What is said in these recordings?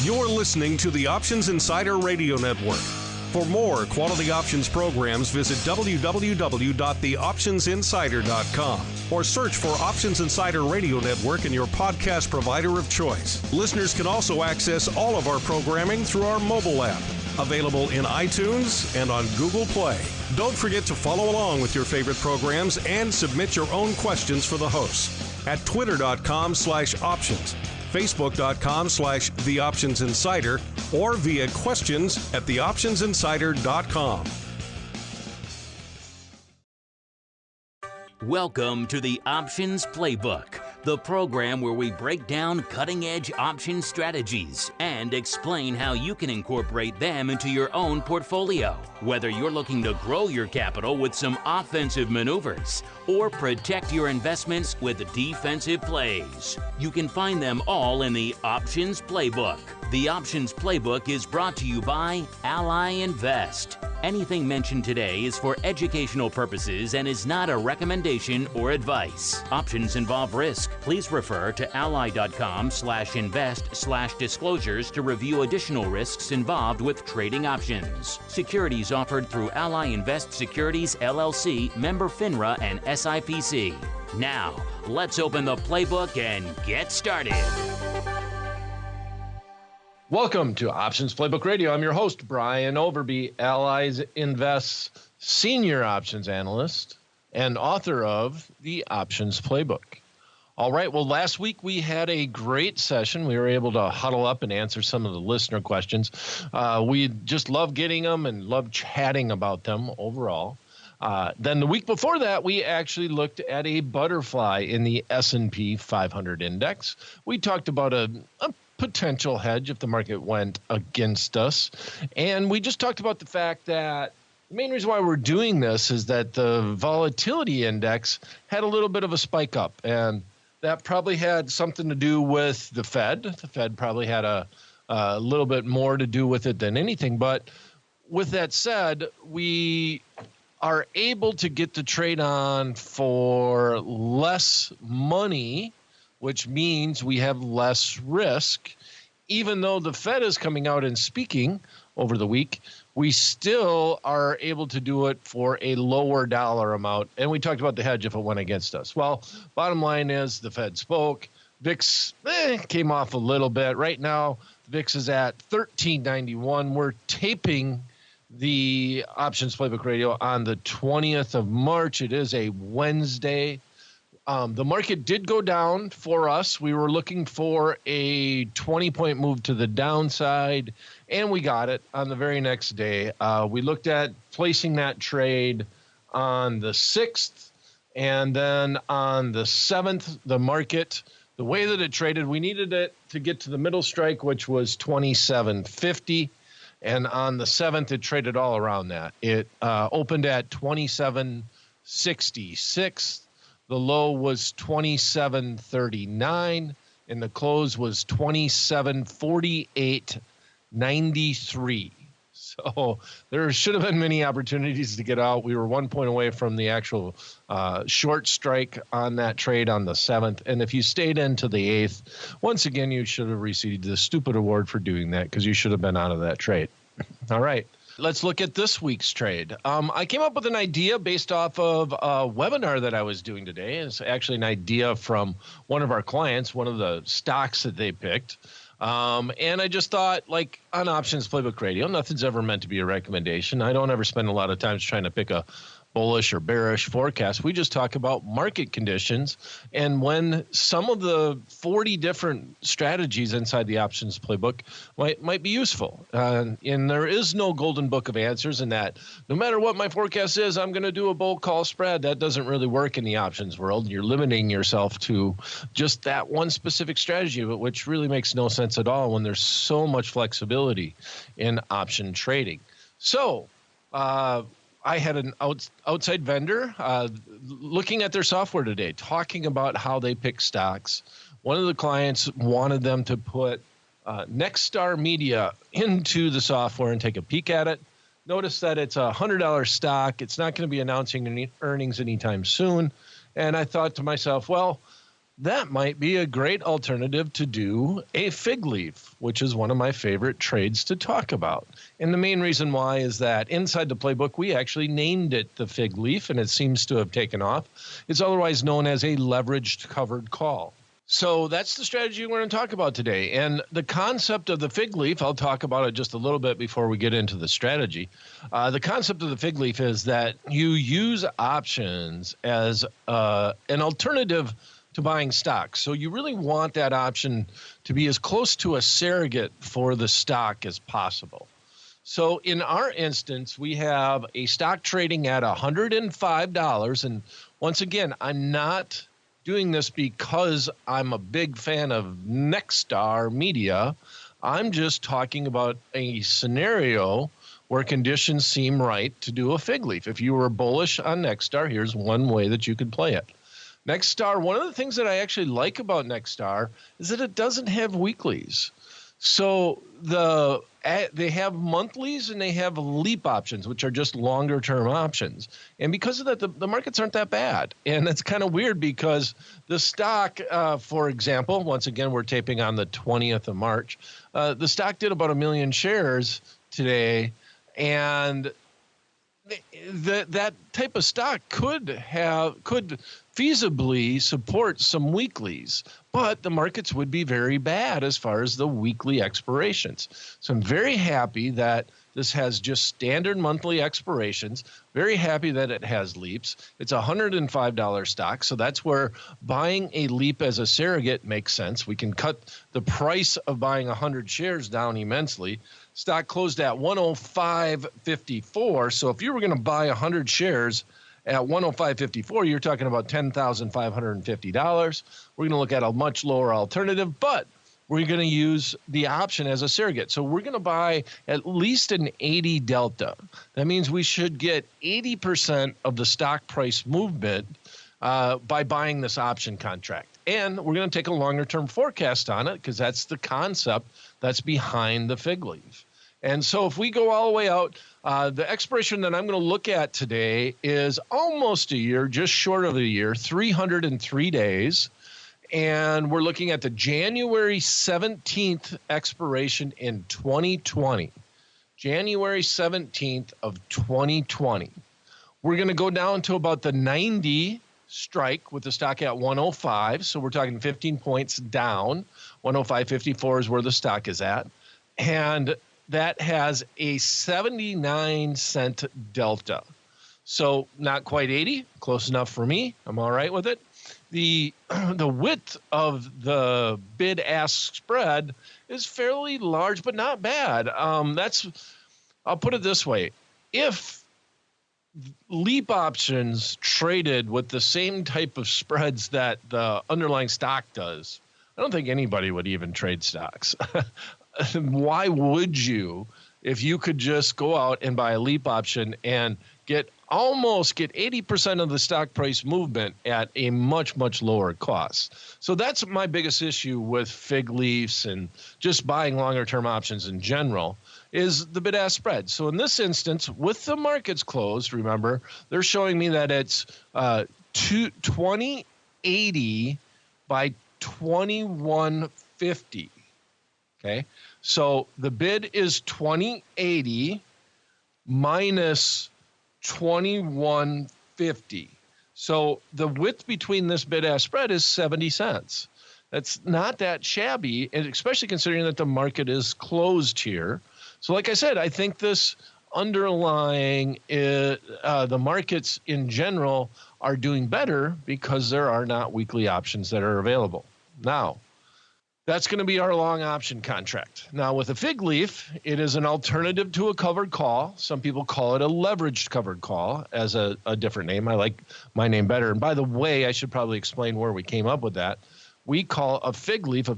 You're listening to the Options Insider Radio Network. For more quality options programs, visit www.theoptionsinsider.com or search for Options Insider Radio Network in your podcast provider of choice. Listeners can also access all of our programming through our mobile app, available in iTunes and on Google Play. Don't forget to follow along with your favorite programs and submit your own questions for the hosts at twitter.com/options, facebook.com/theoptionsinsider, or via questions at theoptionsinsider.com. Welcome to the Options Playbook, the program where we break down cutting-edge option strategies and explain how you can incorporate them into your own portfolio. Whether you're looking to grow your capital with some offensive maneuvers or protect your investments with defensive plays, you can find them all in the Options Playbook. The Options Playbook is brought to you by Ally Invest. Anything mentioned today is for educational purposes and is not a recommendation or advice. Options involve risk. Please refer to ally.com/invest/disclosures to review additional risks involved with trading options. Securities offered through Ally Invest Securities LLC, member FINRA and SIPC. Now, let's open the playbook and get started. Welcome to Options Playbook Radio. I'm your host, Brian Overby, Ally Invest's senior options analyst and author of the Options Playbook. All right, well, last week we had a great session. We were able to huddle up and answer some of the listener questions. We just love getting them and love chatting about them overall. Then the week before that, we actually looked at a butterfly in the S&P 500 index. We talked about a potential hedge if the market went against us. And we just talked about the fact that the main reason why we're doing this is that the volatility index had a little bit of a spike up. And that probably had something to do with the Fed. The Fed probably had a little bit more to do with it than anything. But with that said, we are able to get the trade on for less money, which means we have less risk. Even though the Fed is coming out and speaking over the week, we still are able to do it for a lower dollar amount. And we talked about the hedge if it went against us. Well, bottom line is the Fed spoke. VIX came off a little bit. Right now, the VIX is at 1391. We're taping the Options Playbook Radio on the 20th of March. It is a Wednesday. The market did go down for us. We were looking for a 20-point move to the downside, and we got it on the very next day. We looked at placing that trade on the 6th, and then on the 7th, the market, the way that it traded, we needed it to get to the middle strike, which was 27.50, and on the 7th, it traded all around that. It opened at 27.66. The low was 27.39, and the close was 27.48.93. So there should have been many opportunities to get out. We were 1 point away from the actual short strike on that trade on the 7th. And if you stayed into the 8th, once again, you should have received the stupid award for doing that because you should have been out of that trade. All right. Let's look at this week's trade. I came up with an idea based off of a webinar that I was doing today. It's actually an idea from one of our clients, one of the stocks that they picked. And I just thought, like, on Options Playbook Radio, nothing's ever meant to be a recommendation. I don't ever spend a lot of time trying to pick a bullish or bearish forecast. We just talk about market conditions. And when some of the 40 different strategies inside the Options Playbook might be useful. And there is no golden book of answers in that no matter what my forecast is, I'm going to do a bull call spread. That doesn't really work in the options world. You're limiting yourself to just that one specific strategy, which really makes no sense at all when there's so much flexibility in option trading. So, I had an outside vendor looking at their software today, talking about how they pick stocks. One of the clients wanted them to put Nexstar Media into the software and take a peek at it. Notice that it's a $100 stock. It's not going to be announcing any earnings anytime soon. And I thought to myself, well, that might be a great alternative to do a fig leaf, which is one of my favorite trades to talk about. And the main reason why is that inside the playbook, we actually named it the fig leaf, and it seems to have taken off. It's otherwise known as a leveraged covered call. So that's the strategy we're going to talk about today. And the concept of the fig leaf, I'll talk about it just a little bit before we get into the strategy. The concept of the fig leaf is that you use options as an alternative to buying stocks. So you really want that option to be as close to a surrogate for the stock as possible. So in our instance, we have a stock trading at $105. And once again, I'm not doing this because I'm a big fan of Nexstar media. I'm just talking about a scenario where conditions seem right to do a fig leaf. If you were bullish on Nexstar, here's one way that you could play it. Nexstar, one of the things that I actually like about Nexstar is that it doesn't have weeklies. So they have monthlies and they have leap options, which are just longer term options. And because of that, the markets aren't that bad. And it's kind of weird because the stock, for example, once again, we're taping on the 20th of March. The stock did about 1 million shares today. And that type of stock could feasibly support some weeklies, but the markets would be very bad as far as the weekly expirations. So I'm very happy that this has just standard monthly expirations, very happy that it has leaps. It's a $105 stock, so that's where buying a leap as a surrogate makes sense. We can cut the price of buying 100 shares down immensely. Stock closed at 105.54, so if you were going to buy 100 shares at 105.54, you're talking about $10,550. We're going to look at a much lower alternative, but we're going to use the option as a surrogate. So we're going to buy at least an 80 delta. That means we should get 80% of the stock price movement by buying this option contract. And we're going to take a longer term forecast on it because that's the concept that's behind the fig leaf. And so if we go all the way out, the expiration that I'm going to look at today is almost a year, just short of a year, 303 days. And we're looking at the January 17th expiration in 2020. January 17th of 2020. We're going to go down to about the 90 strike with the stock at 105. So we're talking 15 points down. 105.54 is where the stock is at. And that has a 79-cent delta. So not quite 80, close enough for me. I'm all right with it. The width of the bid-ask spread is fairly large, but not bad. I'll put it this way. If leap options traded with the same type of spreads that the underlying stock does, I don't think anybody would even trade stocks. Why would you if you could just go out and buy a leap option and get 80% of the stock price movement at a much, much lower cost? So that's my biggest issue with fig leaves and just buying longer term options in general is the bid-ask spread. So in this instance, with the markets closed, remember, they're showing me that it's 2080 by 2150. Okay, so the bid is 2080 minus 2150. So the width between this bid-ask spread is 70 cents. That's not that shabby, and especially considering that the market is closed here. So like I said, I think this underlying the markets in general are doing better because there are not weekly options that are available. Now, that's going to be our long option contract. Now, with a fig leaf, it is an alternative to a covered call. Some people call it a leveraged covered call as a different name. I like my name better. And by the way, I should probably explain where we came up with that. We call a fig leaf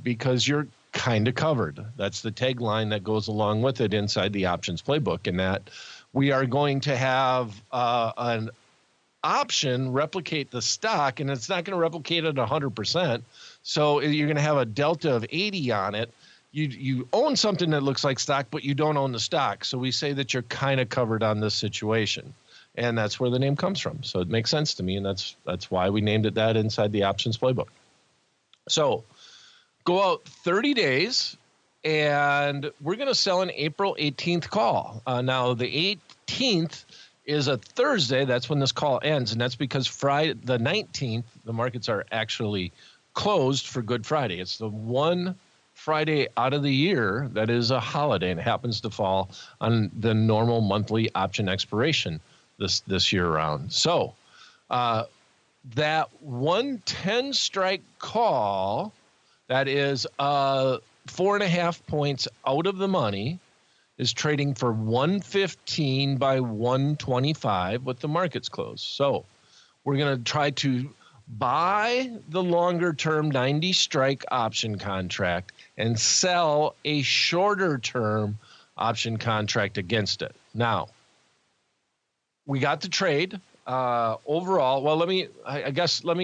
because you're kind of covered. That's the tagline that goes along with it inside the options playbook, in that we are going to have an option replicate the stock, and it's not going to replicate it 100%. So you're going to have a delta of 80 on it. You own something that looks like stock, but you don't own the stock. So we say that you're kind of covered on this situation. And that's where the name comes from. So it makes sense to me, and that's why we named it that inside the options playbook. So go out 30 days, and we're going to sell an April 18th call. Now, the 18th is a Thursday. That's when this call ends, and that's because Friday, the 19th, the markets are actually closed for Good Friday. It's the one Friday out of the year that is a holiday, and it happens to fall on the normal monthly option expiration this year round. So that 110 strike call, that is 4.5 points out of the money, is trading for 115 by 125 with the markets closed. So we're going to try to buy the longer term 90 strike option contract and sell a shorter term option contract against it. Now, we got the trade overall. Well, let me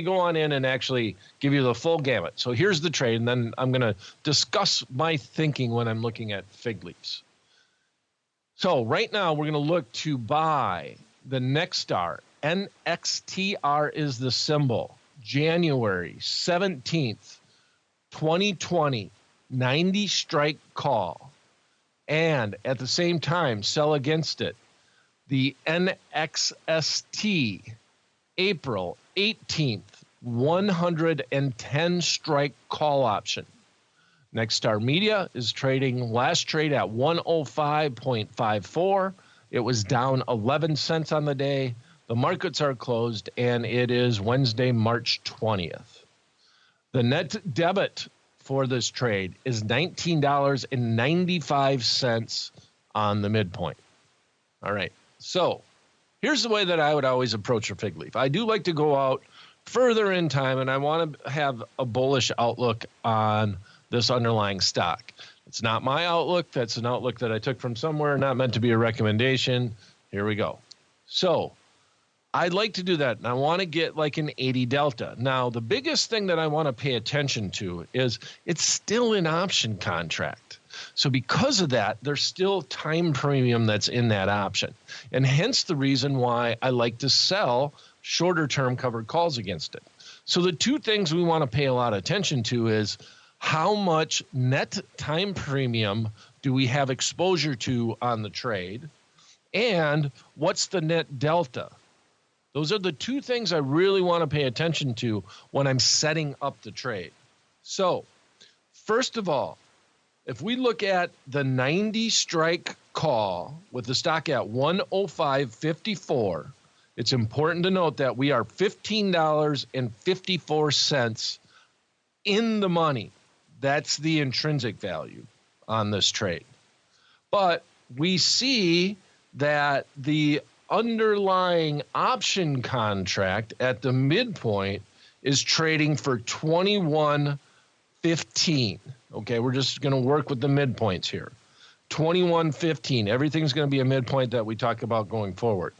go on in and actually give you the full gamut. So here's the trade, and then I'm going to discuss my thinking when I'm looking at fig leaves. So right now we're going to look to buy the Nexstar. NXTR is the symbol. January 17th, 2020, 90 strike call. And at the same time, sell against it the NXST, April 18th, 110 strike call option. Nexstar Media is trading last trade at 105.54. It was down 11 cents on the day. The markets are closed, and it is Wednesday, March 20th. The net debit for this trade is $19.95 on the midpoint. All right. So here's the way that I would always approach a fig leaf. I do like to go out further in time, and I want to have a bullish outlook on this underlying stock. It's not my outlook. That's an outlook that I took from somewhere, not meant to be a recommendation. Here we go. So I'd like to do that, and I want to get like an 80 delta. Now, the biggest thing that I want to pay attention to is it's still an option contract. So because of that, there's still time premium that's in that option. And hence the reason why I like to sell shorter term covered calls against it. So the two things we want to pay a lot of attention to is how much net time premium do we have exposure to on the trade, and what's the net delta? Those are the two things I really want to pay attention to when I'm setting up the trade. So first of all, if we look at the 90 strike call with the stock at 105.54, it's important to note that we are $15.54 in the money. That's the intrinsic value on this trade. But we see that the underlying option contract at the midpoint is trading for 21.15. Okay, we're just going to work with the midpoints here. 21.15. Everything's going to be a midpoint that we talk about going forward.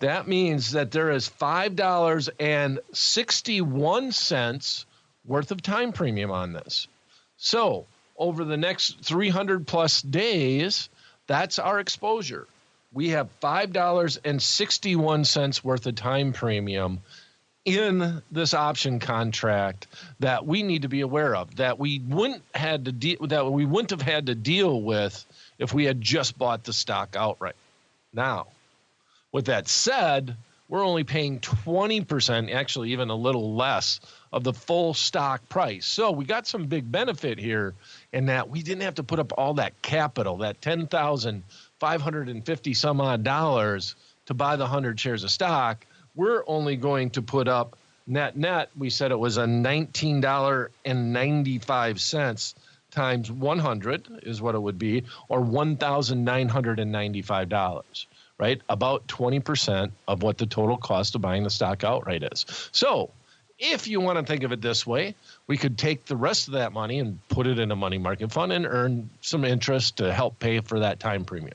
That means that there is $5.61 worth of time premium on this. So over the next 300 plus days, that's our exposure. We have $5.61 worth of time premium in this option contract that we need to be aware of, that we wouldn't have had to deal with if we had just bought the stock outright. Now, with that said, we're only paying 20%, actually even a little less, of the full stock price. So we got some big benefit here in that we didn't have to put up all that capital, that $10,550 some odd dollars to buy the 100 shares of stock. We're only going to put up net. We said it was a $19.95 times 100 is what it would be, or $1,995, right? About 20% of what the total cost of buying the stock outright is. So if you want to think of it this way, we could take the rest of that money and put it in a money market fund and earn some interest to help pay for that time premium.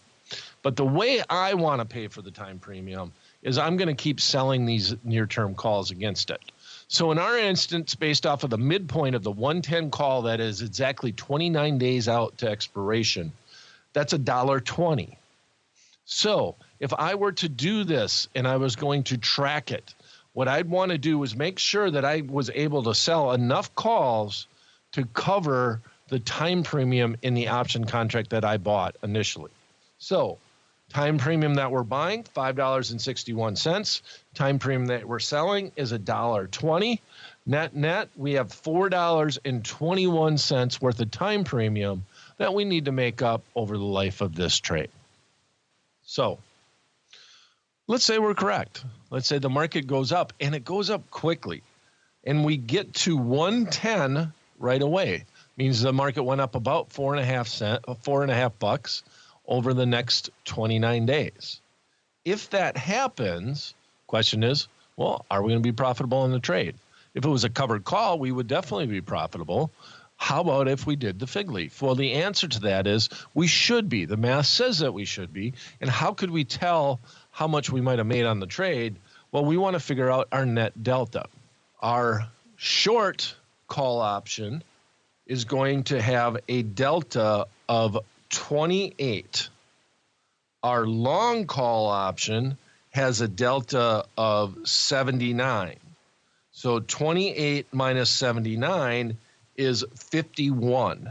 But the way I want to pay for the time premium is I'm going to keep selling these near-term calls against it. So in our instance, based off of the midpoint of the 110 call, that is exactly 29 days out to expiration, that's $1.20. So if I were to do this and I was going to track it, what I'd want to do is make sure that I was able to sell enough calls to cover the time premium in the option contract that I bought initially. So time premium that we're buying, $5.61. Time premium that we're selling is $1.20. Net, we have $4.21 worth of time premium that we need to make up over the life of this trade. So let's say we're correct. Let's say the market goes up, and it goes up quickly, and we get to 110 right away. Means the market went up about $4.50 over the next 29 days. If that happens, question is, well, are we going to be profitable in the trade? If it was a covered call, we would definitely be profitable. How about if we did the fig leaf? Well, the answer to that is we should be. The math says that we should be. And how could we tell how much we might have made on the trade? Well, we want to figure out our net delta. Our short call option is going to have a delta of 28. Our long call option has a delta of 79. So 28 minus 79 is 51.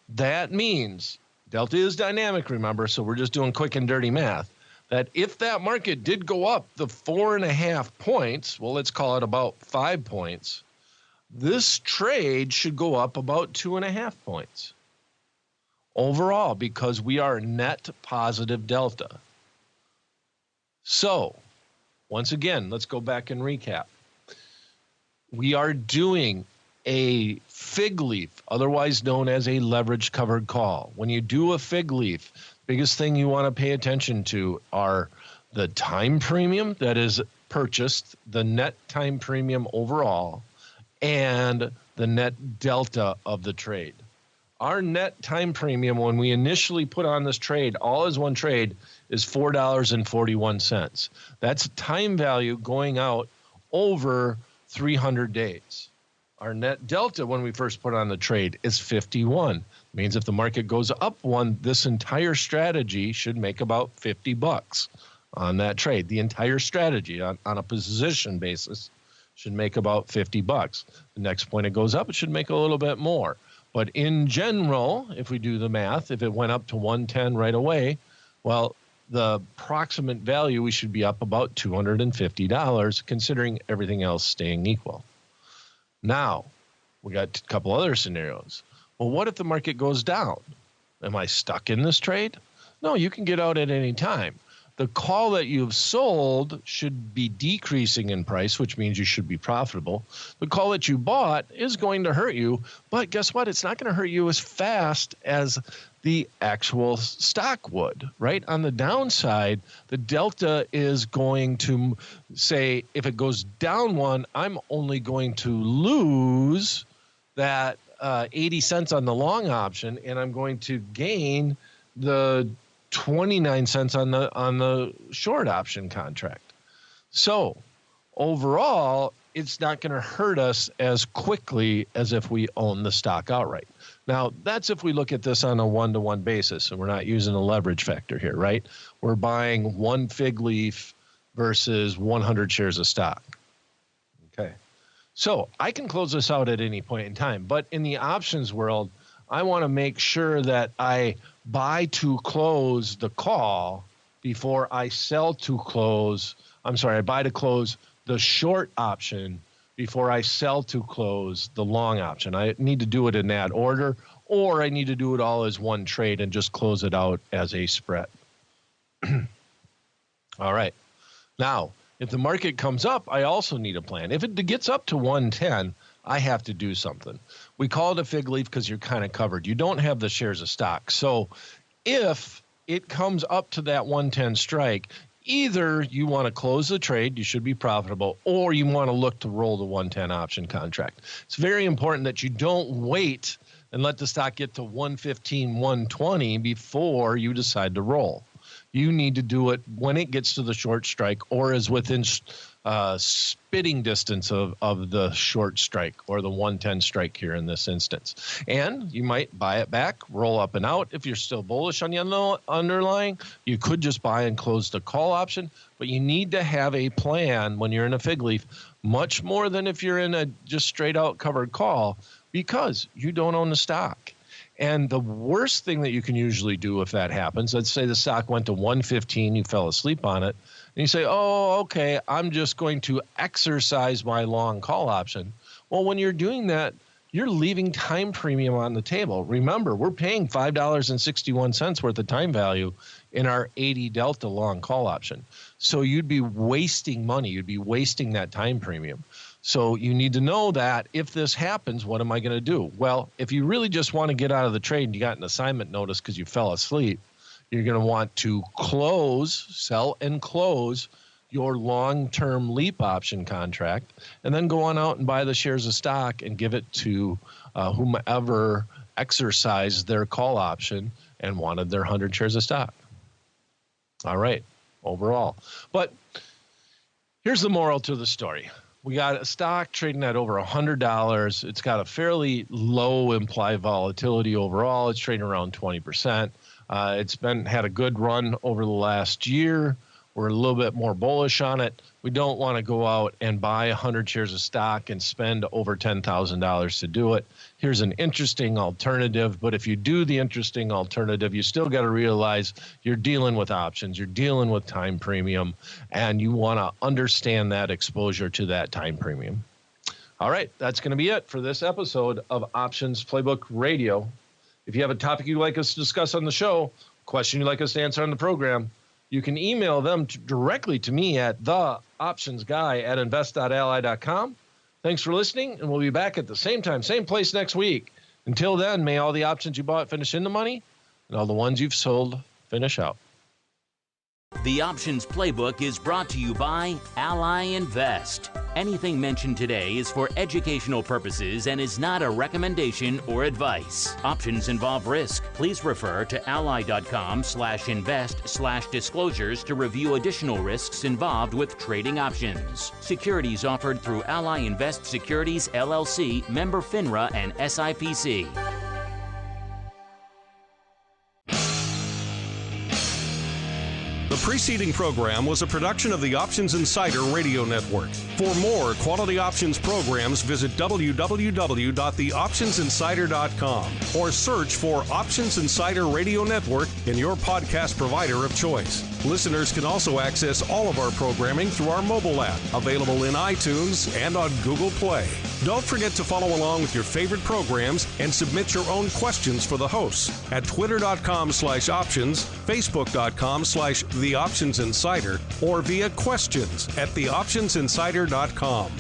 That means delta is dynamic, remember, so we're just doing quick and dirty math, that if that market did go up the 4.5 points, well, let's call it about 5 points, this trade should go up about 2.5 points overall because we are net positive delta. So once again, let's go back and recap. We are doing a fig leaf, otherwise known as a leverage covered call. When you do a fig leaf, biggest thing you want to pay attention to are the time premium that is purchased, the net time premium overall, and the net delta of the trade. Our net time premium when we initially put on this trade, all as one trade, is $4.41. That's time value going out over 300 days. Our net delta when we first put on the trade is 51. Means if the market goes up one, this entire strategy should make about $50 on that trade. The entire strategy on a position basis should make about $50. The next point it goes up, it should make a little bit more. But in general, if we do the math, if it went up to 110 right away, well, the approximate value, we should be up about $250, considering everything else staying equal. Now, we got a couple other scenarios. Well, what if the market goes down? Am I stuck in this trade? No, you can get out at any time. The call that you've sold should be decreasing in price, which means you should be profitable. The call that you bought is going to hurt you, but guess what? It's not going to hurt you as fast as the actual stock would, right? On the downside, the delta is going to say, if it goes down one, I'm only going to lose that 80 cents on the long option, and I'm going to gain the 29 cents on the short option contract. So overall, it's not going to hurt us as quickly as if we own the stock outright. Now, that's if we look at this on a one-to-one basis, and we're not using a leverage factor here, right? We're buying one fig leaf versus 100 shares of stock. Okay. So I can close this out at any point in time, but in the options world, I want to make sure that I buy to close the call before I sell to close. I buy to close the short option before I sell to close the long option. I need to do it in that order, or I need to do it all as one trade and just close it out as a spread. All right. Now, if the market comes up, I also need a plan. If it gets up to 110, I have to do something. We call it a fig leaf because you're kind of covered. You don't have the shares of stock. So if it comes up to that 110 strike, either you want to close the trade, you should be profitable, or you want to look to roll the 110 option contract. It's very important that you don't wait and let the stock get to 115, 120 before you decide to roll. You need to do it when it gets to the short strike or is within spitting distance of the short strike or the 110 strike here in this instance. And you might buy it back, roll up and out. If you're still bullish on the underlying, you could just buy and close the call option. But you need to have a plan when you're in a fig leaf, much more than if you're in a just straight out covered call, because you don't own the stock. And the worst thing that you can usually do if that happens, let's say the stock went to 115, you fell asleep on it, and you say, oh, okay, I'm just going to exercise my long call option. Well, when you're doing that, you're leaving time premium on the table. Remember, we're paying $5.61 worth of time value in our 80 delta long call option. So you'd be wasting money. You'd be wasting that time premium. So you need to know that if this happens, what am I going to do? Well, if you really just want to get out of the trade and you got an assignment notice because you fell asleep, you're going to want to sell and close your long-term leap option contract, and then go on out and buy the shares of stock and give it to whomever exercised their call option and wanted their 100 shares of stock. All right, overall. But here's the moral to the story. We got a stock trading at over $100. It's got a fairly low implied volatility overall. It's trading around 20%. It's had a good run over the last year. We're a little bit more bullish on it. We don't want to go out and buy 100 shares of stock and spend over $10,000 to do it. Here's an interesting alternative, but if you do the interesting alternative, you still got to realize you're dealing with options, you're dealing with time premium, and you want to understand that exposure to that time premium. All right, that's going to be it for this episode of Options Playbook Radio. If you have a topic you'd like us to discuss on the show, question you'd like us to answer on the program, you can email them directly to me at theoptionsguy@invest.ally.com. Thanks for listening, and we'll be back at the same time, same place next week. Until then, may all the options you bought finish in the money, and all the ones you've sold finish out. The Options Playbook is brought to you by Ally Invest. Anything mentioned today is for educational purposes and is not a recommendation or advice. Options involve risk. Please refer to ally.com/invest/disclosures to review additional risks involved with trading options. Securities offered through Ally Invest Securities, LLC, member FINRA and SIPC. The preceding program was a production of the Options Insider Radio Network. For more quality options programs, visit www.theoptionsinsider.com or search for Options Insider Radio Network in your podcast provider of choice. Listeners can also access all of our programming through our mobile app, available in iTunes and on Google Play. Don't forget to follow along with your favorite programs and submit your own questions for the hosts at twitter.com/options, facebook.com/theoptionsinsider, or via questions@theoptionsinsider.com.